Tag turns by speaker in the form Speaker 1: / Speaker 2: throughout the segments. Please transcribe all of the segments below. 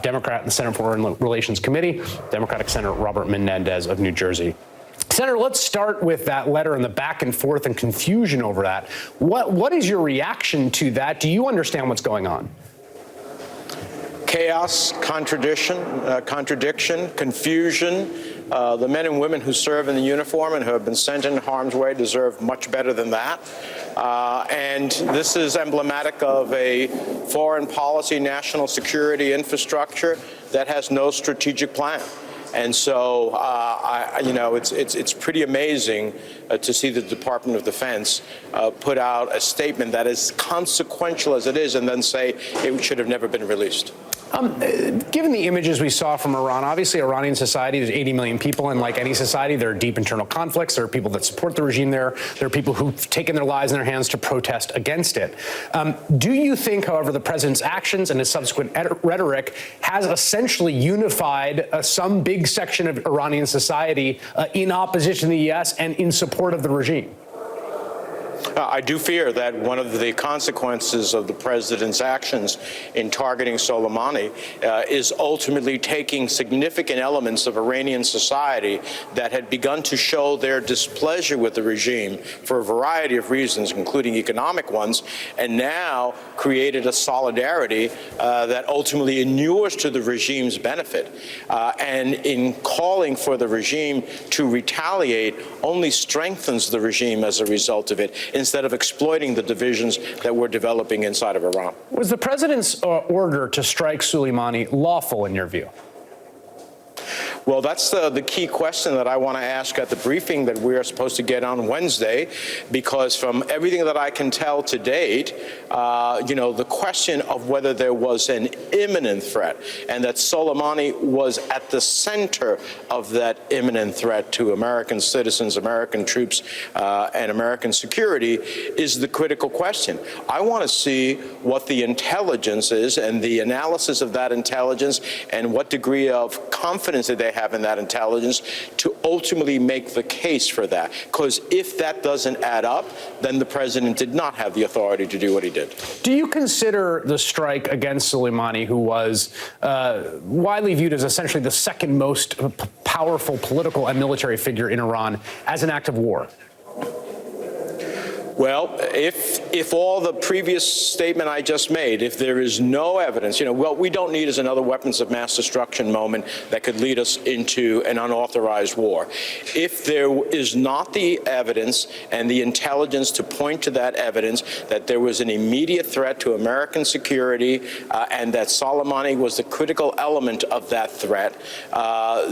Speaker 1: top Democrat in the Senate Foreign Relations Committee, Democratic Senator Robert Menendez of New Jersey. Senator, let's start with that letter and the back and forth and confusion over that. What is your reaction to that? Do you understand what's going on?
Speaker 2: Chaos, contradiction, confusion. The men and women who serve in the uniform and who have been sent in harm's way deserve much better than that. And this is emblematic of a foreign policy, national security infrastructure that has no strategic plan. And so, it's pretty amazing to see the Department of Defense put out a statement that is consequential as it is and then say it should have never been released.
Speaker 1: Given the images we saw from Iran, obviously Iranian society, there's 80 million people, and like any society, there are deep internal conflicts. There are people that support the regime there. There are people who've taken their lives in their hands to protest against it. Do you think, however, the president's actions and his subsequent rhetoric has essentially unified some big section of Iranian society in opposition to the U.S. and in support of the regime?
Speaker 2: I do fear that one of the consequences of the president's actions in targeting Soleimani is ultimately taking significant elements of Iranian society that had begun to show their displeasure with the regime for a variety of reasons, including economic ones, and now created a solidarity that ultimately inures to the regime's benefit. And in calling for the regime to retaliate only strengthens the regime as a result of it, instead of exploiting the divisions that we're developing inside of Iran.
Speaker 1: Was the president's order to strike Soleimani lawful in your view?
Speaker 2: Well, that's the key question that I want to ask at the briefing that we're supposed to get on Wednesday, because from everything that I can tell to date, the question of whether there was an imminent threat and that Soleimani was at the center of that imminent threat to American citizens, American troops, and American security is the critical question. I want to see what the intelligence is and the analysis of that intelligence and what degree of confidence that they have in that intelligence to ultimately make the case for that. Because if that doesn't add up, then the president did not have the authority to do what he did.
Speaker 1: Do you consider the strike against Soleimani, who was widely viewed as essentially the second most powerful political and military figure in Iran, as an act of war?
Speaker 2: Well, if all the previous statement I just made, if there is no evidence, what we don't need is another weapons of mass destruction moment that could lead us into an unauthorized war. If there is not the evidence and the intelligence to point to that evidence that there was an immediate threat to American security and that Soleimani was the critical element of that threat,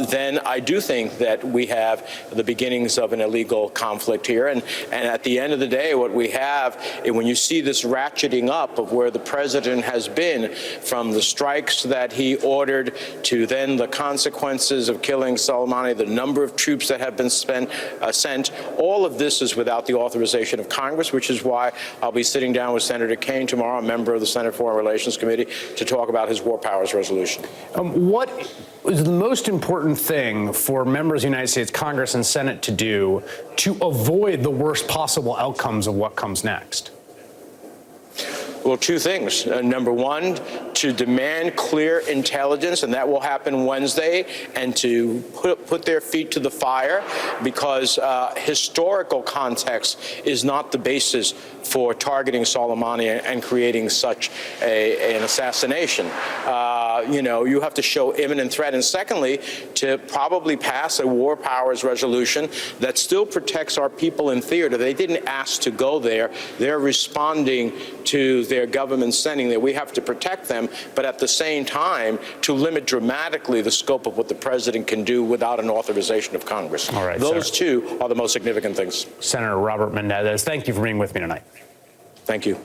Speaker 2: then I do think that we have the beginnings of an illegal conflict here. And at the end of the day, what we have, when you see this ratcheting up of where the president has been, from the strikes that he ordered to then the consequences of killing Soleimani, the number of troops that have been sent, all of this is without the authorization of Congress, which is why I'll be sitting down with Senator Kaine tomorrow, a member of the Senate Foreign Relations Committee, to talk about his war powers resolution.
Speaker 1: What is the most important thing for members of the United States Congress and Senate to do to avoid the worst possible outcomes of what comes next?
Speaker 2: Well, two things. Number one, to demand clear intelligence, and that will happen Wednesday, and to put their feet to the fire, because historical context is not the basis for targeting Soleimani and creating such an assassination. You have to show imminent threat. And secondly, to probably pass a war powers resolution that still protects our people in theater. They didn't ask to go there. They're responding to their government sending there. We have to protect them, but at the same time, to limit dramatically the scope of what the president can do without an authorization of Congress.
Speaker 1: All right,
Speaker 2: those two are the most significant things.
Speaker 1: Senator Robert Menendez, thank you for being with me tonight.
Speaker 2: Thank you.